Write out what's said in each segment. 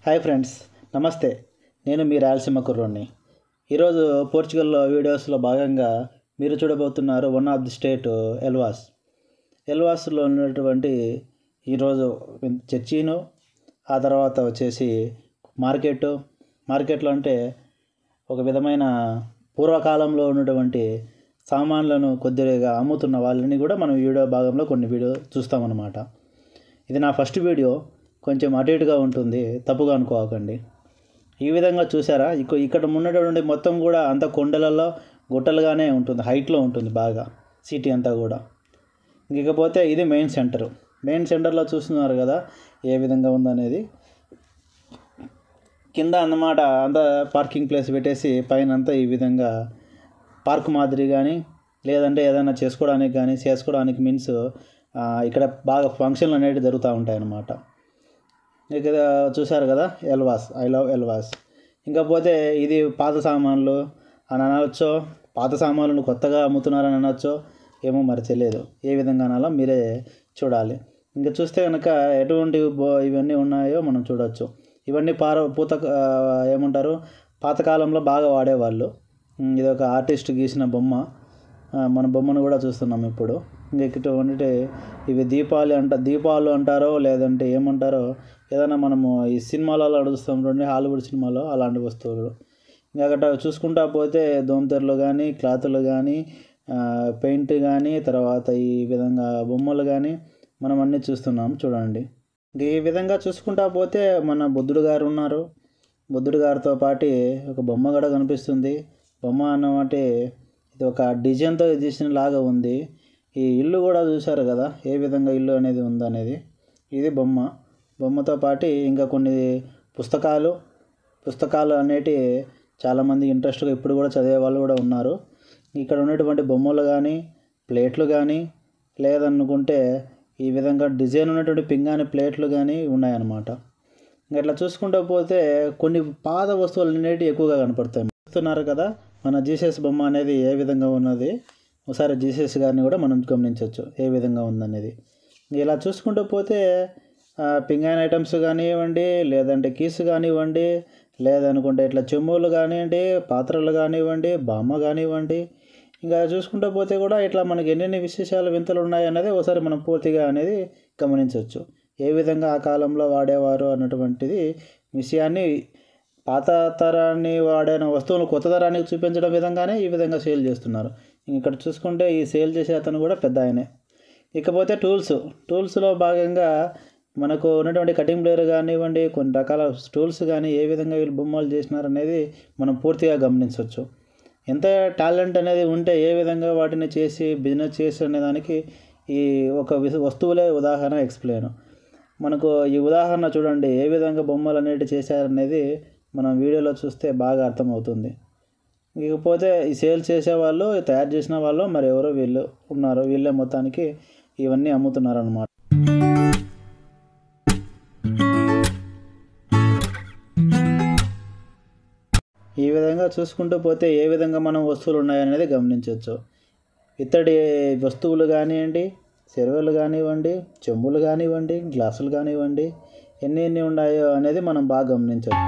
Hi friends, నమస్తే. నేను మీ రాయలసీమ కుర్రోడ్ని. ఈరోజు పోర్చుగల్లో వీడియోస్లో భాగంగా మీరు చూడబోతున్నారు వన్ ఆఫ్ ది స్టేట్ ఎల్వాస్లో ఉన్నటువంటి ఈరోజు చర్చిను, ఆ తర్వాత వచ్చేసి మార్కెట్లో అంటే ఒక విధమైన పూర్వకాలంలో ఉన్నటువంటి సామాన్లను కొద్దిగా అమ్ముతున్న వాళ్ళని కూడా మనం వీడియో భాగంలో కొన్ని వీడియో చూస్తామన్నమాట. ఇది నా ఫస్ట్ వీడియో, కొంచెం అటు ఇటుగా ఉంటుంది, తప్పుగా అనుకోకండి. ఈ విధంగా చూసారా, ఇక్కడ ఉన్నటువంటి మొత్తం కూడా అంత కొండలలో గుట్టలుగానే ఉంటుంది, హైట్లో ఉంటుంది బాగా సిటీ అంతా కూడా. ఇకపోతే ఇది మెయిన్ సెంటర్లో చూస్తున్నారు కదా ఏ విధంగా ఉందనేది. కింద అన్నమాట అంతా పార్కింగ్ ప్లేస్ పెట్టేసి పైన అంతా ఈ విధంగా పార్క్ మాదిరి కానీ, లేదంటే ఏదైనా చేసుకోవడానికి మీన్స్ ఇక్కడ బాగా ఫంక్షన్లు అనేవి జరుగుతూ ఉంటాయి అన్నమాట. ఇక్కడ చూసారు కదా ఐ లవ్ ఎల్వాస్. ఇంకపోతే ఇది పాత సామాన్లు అని అనొచ్చో, పాత సామాన్లను కొత్తగా అమ్ముతున్నారని అనొచ్చో ఏమో మరి తెలియదు, ఏ విధంగా అనాలో మీరే చూడాలి. ఇంకా చూస్తే కనుక ఎటువంటి ఇవన్నీ ఉన్నాయో మనం చూడవచ్చు. ఇవన్నీ పాతకాలంలో బాగా వాడేవాళ్ళు. ఇది ఒక ఆర్టిస్ట్ గీసిన బొమ్మ, మన బొమ్మను కూడా చూస్తున్నాం ఇప్పుడు. ఇటువంటి ఇవి దీపాలు అంటారో లేదంటే ఏమంటారో, ఏదైనా మనము ఈ సినిమాలలో చూస్తాం చూడండి, హాలీవుడ్ సినిమాలో అలాంటి వస్తువులు. ఇంకా అక్కడ చూసుకుంటా పోతే దోమతెరలు కానీ, క్లాతులు కానీ, పెయింట్ కానీ, తర్వాత ఈ విధంగా బొమ్మలు కానీ మనం అన్నీ చూస్తున్నాం చూడండి. ఈ విధంగా చూసుకుంటా పోతే మన బుద్ధుడు గారు ఉన్నారు. బుద్ధుడు గారితో పాటు ఒక బొమ్మ కూడా కనిపిస్తుంది. బొమ్మ అన్నమాట ఇది ఒక డిజైన్తో తీసిన లాగా ఉంది. ఈ ఇల్లు కూడా చూశారు కదా ఏ విధంగా ఇల్లు అనేది ఉందనేది. ఇది బొమ్మతో పాటు ఇంకా కొన్ని పుస్తకాలు అనేటివి చాలామంది ఇంట్రెస్ట్గా ఇప్పుడు కూడా చదివే వాళ్ళు కూడా ఉన్నారు. ఇక్కడ ఉన్నటువంటి బొమ్మలు కానీ, ప్లేట్లు కానీ, లేదనుకుంటే ఈ విధంగా డిజైన్ ఉన్నటువంటి పింగాణి ప్లేట్లు కానీ ఉన్నాయన్నమాట. ఇంకా ఇట్లా చూసుకుంటూ పోతే కొన్ని పాత వస్తువులు అనేటివి ఎక్కువగా కనపడతాయి. చూస్తున్నారు కదా మన జీసస్ బొమ్మ అనేది ఏ విధంగా ఉన్నది. ఒకసారి జీసస్ గారిని కూడా మనం గమనించవచ్చు ఏ విధంగా ఉందనేది. ఇలా చూసుకుంటూ పోతే పింగాణి ఐటమ్స్ కానివ్వండి, లేదంటే కీస్ కానివ్వండి, లేదనుకుంటే ఇట్లా చెంబులు కానివ్వండి, పాత్రలు కానివ్వండి, బామ్మ కానివ్వండి, ఇంకా చూసుకుంటూ పోతే కూడా ఇట్లా మనకి ఎన్నెన్ని విశేషాలు వింతలు ఉన్నాయి అనేది ఒకసారి మనం పూర్తిగా అనేది గమనించవచ్చు. ఏ విధంగా ఆ కాలంలో వాడేవారు అన్నటువంటిది విషయాన్ని, పాత తరాన్ని వాడిన వస్తువులు కొత్త తరానికి చూపించడం విధంగానే ఈ విధంగా సేల్ చేస్తున్నారు. ఇక్కడ చూసుకుంటే ఈ సేల్ చేసే అతను కూడా పెద్ద ఆయనే. ఇకపోతే టూల్స్లో భాగంగా మనకు ఉన్నటువంటి కటింగ్ బ్లేడ్ కానివ్వండి, కొన్ని రకాల టూల్స్ కానీ ఏ విధంగా వీళ్ళు బొమ్మలు చేసినారనేది మనం పూర్తిగా గమనించవచ్చు. ఎంత టాలెంట్ అనేది ఉంటే ఏ విధంగా వాటిని చేసి బిజినెస్ చేసి అనేదానికి ఈ ఒక వస్తువులే ఉదాహరణ ఎక్స్ప్లెయిన్. మనకు ఈ ఉదాహరణ చూడండి ఏ విధంగా బొమ్మలు అనేవి చేశారనేది మనం వీడియోలో చూస్తే బాగా అర్థమవుతుంది. ఇకపోతే ఈ సేల్ చేసేవాళ్ళు, తయారు చేసిన వాళ్ళు మరి ఎవరో వీళ్ళు ఉన్నారు, వీళ్ళే మొత్తానికి ఇవన్నీ అమ్ముతున్నారు అన్నమాట. ఈ విధంగా చూసుకుంటూ పోతే ఏ విధంగా మనం వస్తువులు ఉన్నాయనేది గమనించవచ్చు. ఇత్తడి వస్తువులు కానివ్వండి, చెరువులు కానివ్వండి, చెంబులు కానివ్వండి, గ్లాసులు కానివ్వండి, ఎన్ని ఉన్నాయో అనేది మనం బాగా గమనించవచ్చు.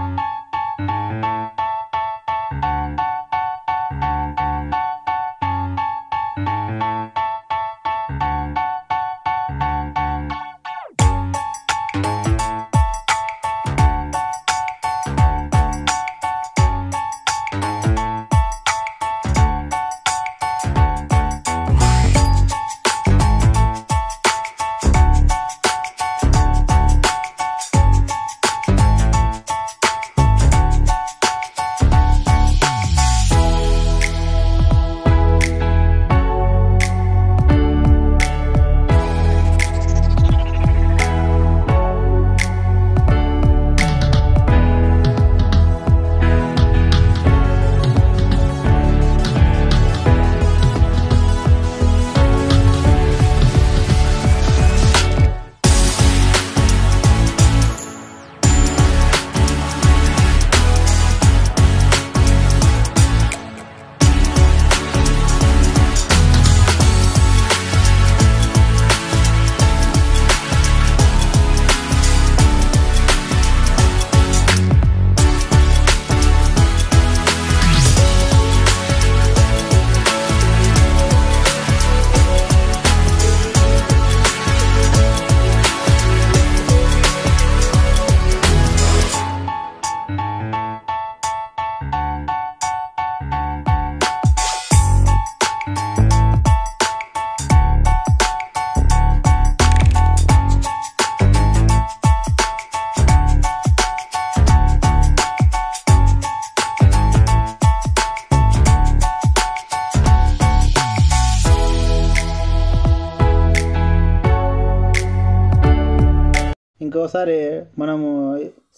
ఒకసారి మనము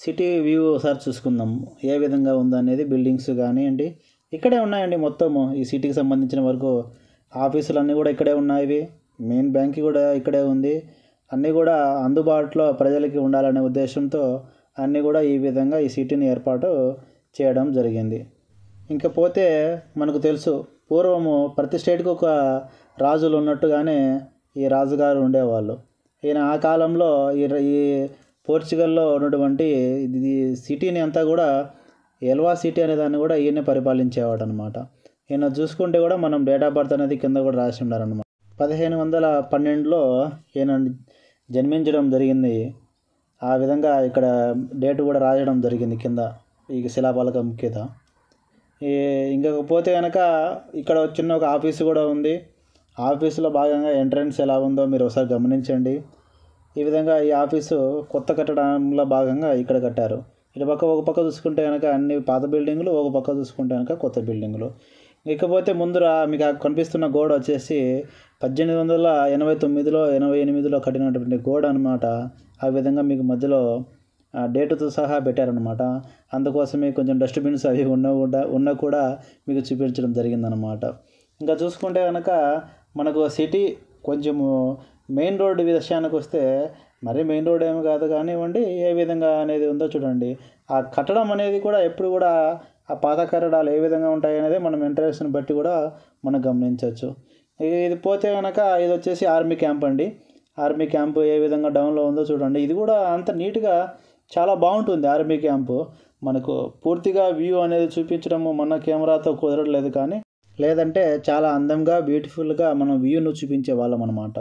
సిటీ వ్యూ ఒకసారి చూసుకుందాం ఏ విధంగా ఉందనేది. బిల్డింగ్స్ కానివ్వండి ఇక్కడే ఉన్నాయండి. మొత్తము ఈ సిటీకి సంబంధించిన వరకు ఆఫీసులు అన్నీ కూడా ఇక్కడే ఉన్నాయి. మెయిన్ బ్యాంక్ కూడా ఇక్కడే ఉంది. అన్నీ కూడా అందుబాటులో ప్రజలకి ఉండాలనే ఉద్దేశంతో అన్నీ కూడా ఈ విధంగా ఈ సిటీని ఏర్పాటు చేయడం జరిగింది. ఇంకపోతే మనకు తెలుసు, పూర్వము ప్రతి స్టేట్కి ఒక రాజులు ఉన్నట్టుగానే ఈ రాజుగారు ఉండేవాళ్ళు. ఈయన ఆ కాలంలో ఈ పోర్చుగల్లో ఉన్నటువంటి ఇది సిటీని అంతా కూడా ఎల్వా సిటీ అనే దాన్ని కూడా ఈయనే పరిపాలించేవాడు అనమాట. ఈయన చూసుకుంటే కూడా మనం డేట్ ఆఫ్ బర్త్ అనేది కింద కూడా రాసి ఉన్నారనమాట. 1512లో ఈయన జన్మించడం జరిగింది. ఆ విధంగా ఇక్కడ డేట్ కూడా రాయడం జరిగింది కింద ఈ శిలాఫలకం కింద. ఇంకపోతే కనుక ఇక్కడ చిన్న ఒక ఆఫీసు కూడా ఉంది. ఆఫీసులో భాగంగా ఎంట్రన్స్ ఎలా ఉందో మీరు ఒకసారి గమనించండి. ఈ విధంగా ఈ ఆఫీసు కొత్త కట్టడంలో భాగంగా ఇక్కడ కట్టారు. ఇటు పక్క ఒక పక్క చూసుకుంటే కనుక అన్ని పాత బిల్డింగులు, ఒక పక్క చూసుకుంటే కనుక కొత్త బిల్డింగులు. ఇకపోతే ముందర మీకు కనిపిస్తున్న గోడ వచ్చేసి 1889లో 88లో కట్టినటువంటి గోడ అనమాట. ఆ విధంగా మీకు మధ్యలో డేటుతో సహా పెట్టారనమాట. అందుకోసమే కొంచెం డస్ట్బిన్స్ అవి ఉన్నా కూడా మీకు చూపించడం జరిగిందనమాట. ఇంకా చూసుకుంటే కనుక మనకు సిటీ కొంచెము మెయిన్ రోడ్డు విషయానికి వస్తే మరీ మెయిన్ రోడ్ ఏమి కాదు కానివ్వండి, ఏ విధంగా అనేది ఉందో చూడండి. ఆ కట్టడం అనేది కూడా ఎప్పుడు కూడా ఆ పాత కట్టడాలు ఏ విధంగా ఉంటాయి అనేది మనం ఇంట్రెస్ట్ని బట్టి కూడా మనం గమనించవచ్చు. ఇది పోతే కనుక ఇది వచ్చేసి ఆర్మీ క్యాంప్ అండి. ఆర్మీ క్యాంపు ఏ విధంగా డౌన్లో ఉందో చూడండి. ఇది కూడా అంత నీట్గా చాలా బాగుంటుంది ఆర్మీ క్యాంపు. మనకు పూర్తిగా వ్యూ అనేది చూపించడము మన కెమెరాతో కుదరట్లేదు, కానీ లేదంటే చాలా అందంగా బ్యూటిఫుల్గా మనం వ్యూను చూపించే వాళ్ళం అనమాట.